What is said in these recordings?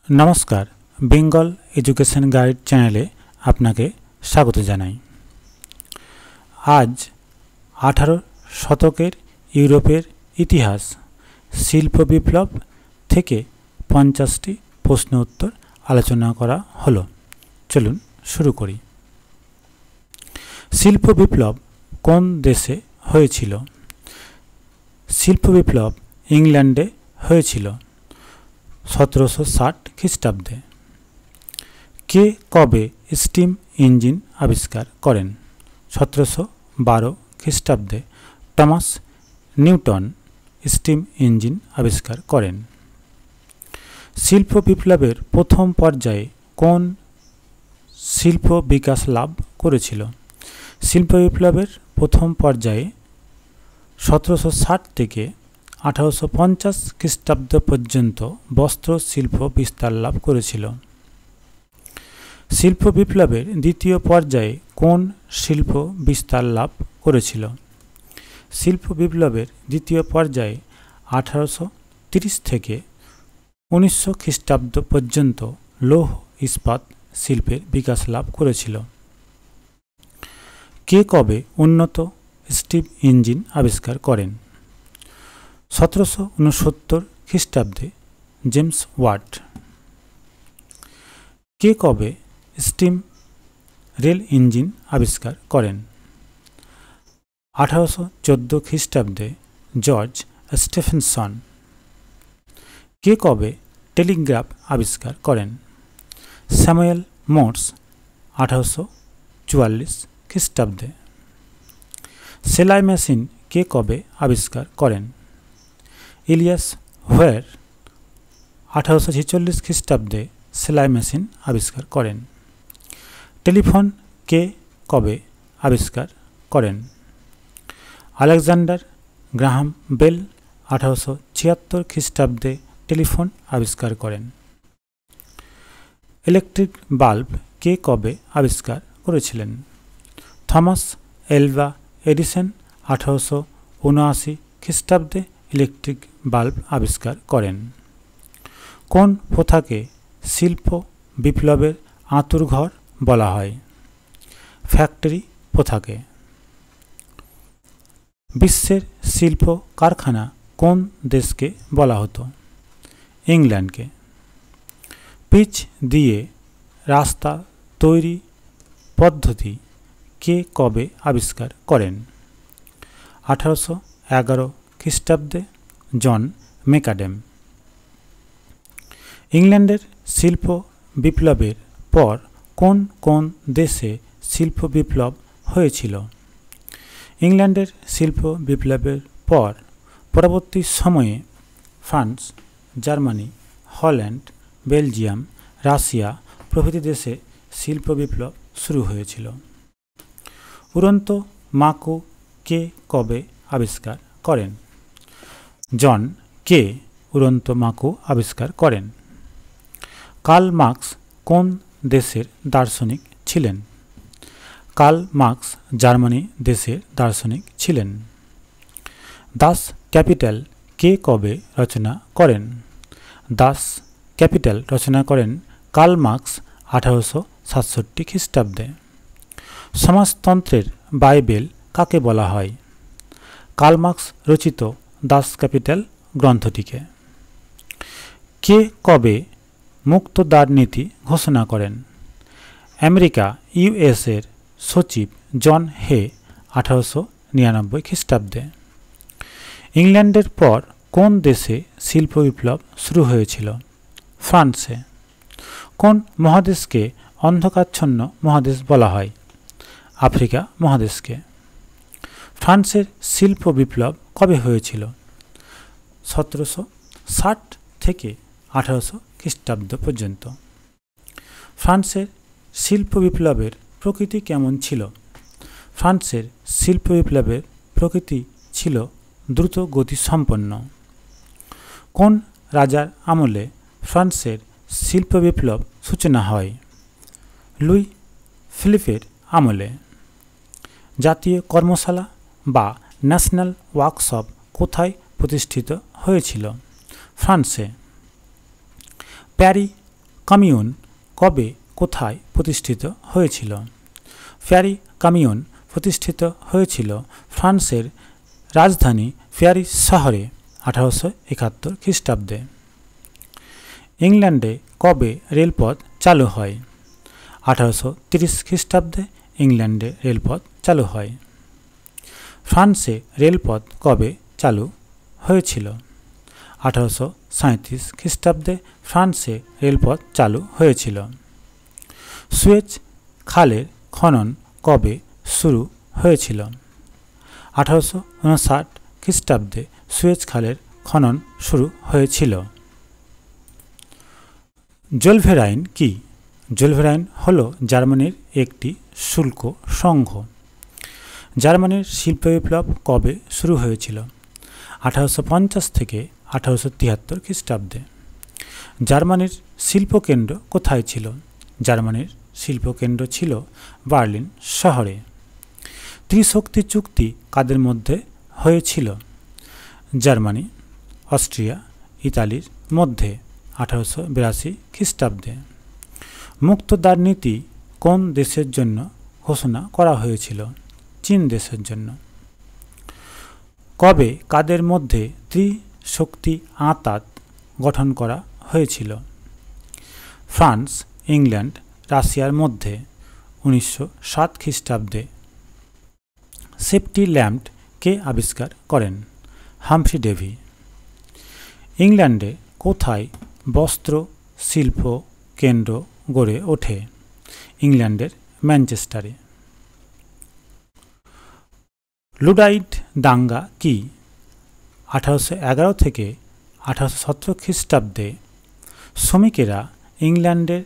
नमस्कार Bengal education guide चैनले आपनाके स्वागत जानाई। आज 18 शतकेर यूरोपेर इतिहास शिल्प विप्लव थेके 50टी प्रश्न उत्तर आलोचना करा हलो। चलुन शुरू करी। शिल्प विप्लव कोन देशे हयेछिलो? शिल्प विप्लव इंग्लैंडे हयेछिलो 1760 ख्रिस्टाब्दे। के कबे स्टीम इंजिन आविष्कार करें? 1712 ख्रिस्टाब्दे टमास निउटन स्टीम इंजिन आविष्कार करें। शिल्प विप्लवेर प्रथम पर्याये कोन शिल्प विकास लाभ करेछिलो? शिल्प विप्लवेर प्रथम पर्याये 1760 থেকে 1850 ख्रिस्टाब्द पर्यन्त वस्त्र शिल्प विस्तार लाभ करेछिलो। शिल्प विप्लवेर द्वितीय पर्याये कोन शिल्प विस्तार लाभ करेछिलो? शिल्प विप्लवेर द्वितीय पर्याये 1830 থেকে 1900 ख्रिस्टाब्द पर्यन्त लौह इस्पात शिल्पेर विकास लाभ करेछिलो। के कबे उन्नत स्टीम इंजिन आविष्कार करें? 1769 ख्रिस्टाब्दे जेम्स वाट। के कबे स्टीम रेल इंजिन आविष्कार करें? 1814 ख्रिस्टाब्दे जर्ज स्टेफेनसन। के कबे टेलीग्राफ आविष्कार करें? सैमुएल मोर्स 1844 ख्रिस्टाब्दे। सेलाई मेशिन के कबे आविष्कार करें? इलियास होयर 1846 ख्रिस्टाब्दे सेलाई मेशिन आविष्कार करें। टेलीफोन के कबे आविष्कार करें? अलेक्जेंडर ग्राहाम बेल 1876 ख्रिस्टाब्दे टेलीफोन आविष्कार करें। इलेक्ट्रिक बाल्ब के कबे आविष्कार करेছিলেন? थॉमस एल्वा एडिसन 1879 ख्रिस्टाब्दे इलेक्ट्रिक बाल्ब आविष्कार करें। कोन प्रथाके शिल्प विप्लवेर आँतुरघर बला हय? फैक्टरी प्रथाके। विश्वेर शिल्प कारखाना कोन देशके बला हतो? इंग्लैंडके। पिच दिए रास्ता तैरी पद्धति के कबे आविष्कार करें? 1811 ख्रिस्टाब्दे जन मेकाडेम। इंग्लैंडेर शिल्प विप्लवेर पर कोन कोन देशे शिल्प विप्लव हयेछिलो? इंग्लैंडेर शिल्प विप्लवेर पर परवर्ती समये फ्रांस, जार्मानी, हल्যান্ড, बेलजियम, राशिया प्रभृति देशे शिल्प विप्लव शुरू हयेछिलो। उड़ন্ত माकु के कबे आविष्कार करें? जन के उड़ন্ত माकु आविष्कार करें। कार्ल मार्क्स कोन देशेर दार्शनिक छिलेन? कार्ल मार्क्स जार्मानी देशेर दार्शनिक छिलेन। दास कैपिटल के कबे रचना करें? दास कैपिटल रचना करें कार्ल मार्क्स 1867 ख्रिस्टाब्दे। समाजतंत्रेर बाइबेल काके बला हय? कार्ल मार्क्स रचित दास कैपिटल ग्रंथटिके। के कबे मुक्तदार नीति घोषणा करें? अमेरिका यूएसएर सचिव जन हे 1899 ख्रिस्टाब्दे। इंग्लैंडेर पर कोन देशे शिल्प विप्लव शुरू हयेछिलो? फ्रांसे। कोन महादेशके अंधकारच्छन्न महादेश बला हय? आफ्रिका महादेशके। फ्रांसेर शिल्प विप्लव कबे हयेछिलो? 1760 থেকে 1800 ख्रिस्टाब्द पर्यन्त। फ्रांसेर शिल्प विप्लवेर प्रकृति केमन छिलो? फ्रांसेर शिल्प विप्लवेर प्रकृति छिलो द्रुत गति सम्पन्न। कोन राजार आमले फ्रांसेर शिल्प विप्लव सूचना हय? लुई फिलिपेर आमले। जातीय कर्मशाला बा ন্যাশনাল ওয়ার্কশপ কোথায় প্রতিষ্ঠিত হয়েছিল? फ्रांसे। प्यारी কমিউন কবে কোথায় প্রতিষ্ঠিত হয়েছিল? প্যারি কমিউন প্রতিষ্ঠিত হয়েছিল ফ্রান্সের রাজধানী প্যারিস শহরে 1871 খ্রিস্টাব্দে। ইংল্যান্ডে কবে রেলপথ চালু হয়? 1830 খ্রিস্টাব্দে ইংল্যান্ডে রেলপথ চালু হয়। ফ্রান্সে রেলপথ কবে চালু হয়েছিল? 1837 খ্রিস্টাব্দে ফ্রান্সে রেলপথ চালু হয়েছিল। সুয়েজ খালের খনন কবে শুরু হয়েছিল? 1859 খ্রিস্টাব্দে সুয়েজ খালের খনন শুরু হয়েছিল। জোলভেরাইন কি? জোলভেরাইন হল জার্মানির একটি শুল্ক সংঘ। জার্মানির শিল্প বিপ্লব কবে শুরু হয়েছিল? 1850 থেকে 1873 খ্রিস্টাব্দে। জার্মানির শিল্পকেন্দ্র কোথায় ছিল? জার্মানির শিল্পকেন্দ্র ছিল বার্লিন শহরে। ত্রিশক্তি চুক্তি কাদের মধ্যে হয়েছিল? জার্মানি, অস্ট্রিয়া, ইতালির মধ্যে 1882 খ্রিস্টাব্দে। মুক্তদ্বার নীতি কোন দেশের জন্য ঘোষণা করা হয়েছিল? চীন দেশের জন্য। কবে কাদের মধ্যে ত্রিশক্তি আঁতাত গঠন করা হয়েছিল? ফ্রান্স, ইংল্যান্ড, রাশিয়ার মধ্যে 1907 খ্রিস্টাব্দে। সেফটি ল্যাম্প কে আবিষ্কার করেন? Humphry Davy. ইংল্যান্ডে কোথায় বস্ত্র শিল্প কেন্দ্র গড়ে ওঠে? ইংল্যান্ডের ম্যানচেস্টারে। লুডাইট দাঙ্গা কি? 1811 থেকে 1817 খ্রিস্টাব্দে শ্রমিকেরা ইংল্যান্ডের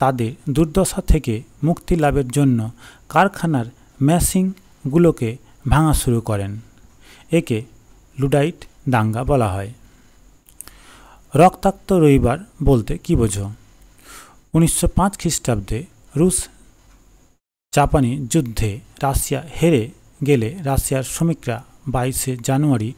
তাদের দুর্দশা থেকে মুক্তি লাভের জন্য কারখানার মেশিনগুলোকে ভাঙা শুরু করেন। একে লুডাইট দাঙ্গা বলা হয়। রক্তাক্ত রবিবার বলতে কী বোঝো? 1905 খ্রিস্টাব্দে রুশ জাপানি যুদ্ধে রাশিয়া হেরে গেলে রাশিয়ার শ্রমিকরা 22 জানুয়ারি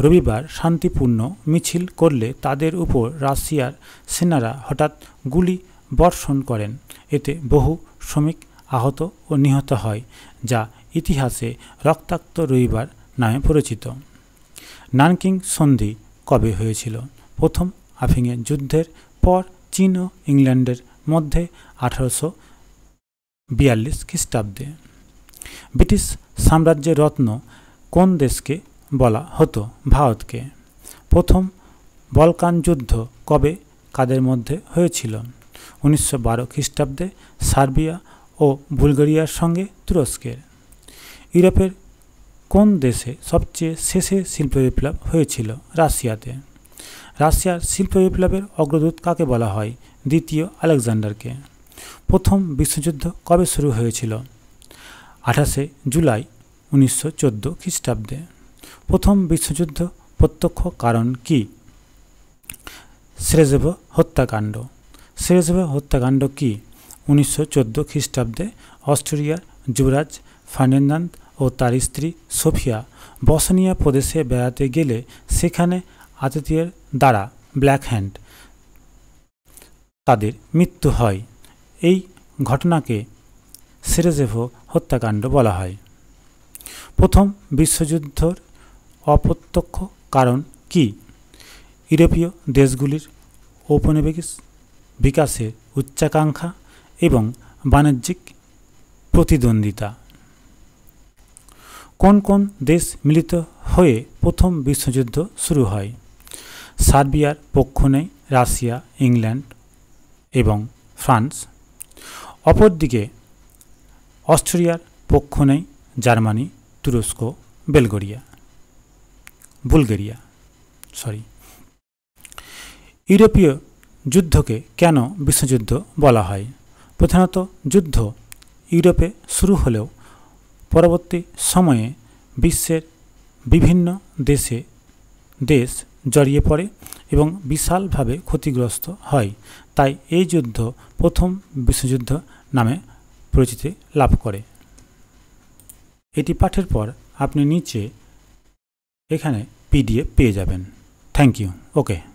রবিবার শান্তিপূর্ণ মিছিল করলে তাদের উপর রাশিয়ার সেনারা হঠাৎ গুলি বর্ষণ করেন। এতে বহু শ্রমিক আহত ও নিহত হয়, যা ইতিহাসে রক্তাক্ত রবিবার নামে পরিচিত। নানকিং সন্ধি কবে হয়েছিল? প্রথম আফিংয়ের যুদ্ধের পর চীন ও ইংল্যান্ডের মধ্যে 1842 খ্রিস্টাব্দে। ব্রিটিশ সাম্রাজ্যের রত্ন কোন দেশকে বলা হতো? ভারতকে। প্রথম বলকান যুদ্ধ কবে কাদের মধ্যে হয়েছিল? 1912 খ্রিস্টাব্দে সার্বিয়া ও বুলগেরিয়ার সঙ্গে তুরস্কের। ইউরোপের কোন দেশে সবচেয়ে শেষে শিল্প বিপ্লব হয়েছিল? রাশিয়াতে। রাশিয়ার শিল্প বিপ্লবের অগ্রদূত কাকে বলা হয়? দ্বিতীয় আলেকজান্ডারকে। প্রথম বিশ্বযুদ্ধ কবে শুরু হয়েছিল? 28 জুলাই 1914 খ্রিস্টাব্দে। প্রথম বিশ্বযুদ্ধ প্রত্যক্ষ কারণ কি? সেরেজেভো হত্যাকাণ্ড। সেরেজেভো হত্যাকাণ্ড কি? 1914 খ্রিস্টাব্দে অস্ট্রিয়ার যুবরাজ ফার্ডিনান্দ ও তার স্ত্রী সোফিয়া বসনিয়া প্রদেশে বেড়াতে গেলে সেখানে আতিথেয়ের দ্বারা ব্ল্যাক হ্যান্ড তাদের মৃত্যু হয়। এই ঘটনাকে সেরেজেভো হত্যাকাণ্ড বলা হয়। প্রথম বিশ্বযুদ্ধের অপ্রত্যক্ষ কারণ কি? ইউরোপীয় দেশগুলির ঔপনিবেশিক বিকাশের উচ্চাকাঙ্ক্ষা এবং বাণিজ্যিক প্রতিদ্বন্দ্বিতা। কোন কোন দেশ মিলিত হয়ে প্রথম বিশ্বযুদ্ধ শুরু হয়? সার্বিয়ার পক্ষ নেয় রাশিয়া, ইংল্যান্ড এবং ফ্রান্স। অপরদিকে অস্ট্রিয়ার পক্ষ নেয় জার্মানি, তুরস্ক, বুলগেরিয়া। ইউরোপীয় যুদ্ধকে কেন বিশ্বযুদ্ধ বলা হয়? প্রধানত যুদ্ধ ইউরোপে শুরু হলেও পরবর্তী সময়ে বিশ্বের বিভিন্ন দেশ জড়িয়ে পড়ে এবং বিশালভাবে ক্ষতিগ্রস্ত হয়। তাই এই যুদ্ধ প্রথম বিশ্বযুদ্ধ নামে পরিচিতি লাভ করে। এটি পাঠের পর আপনি নিচে এখানে PDF পেয়ে যাবেন। Thank you. ওকে।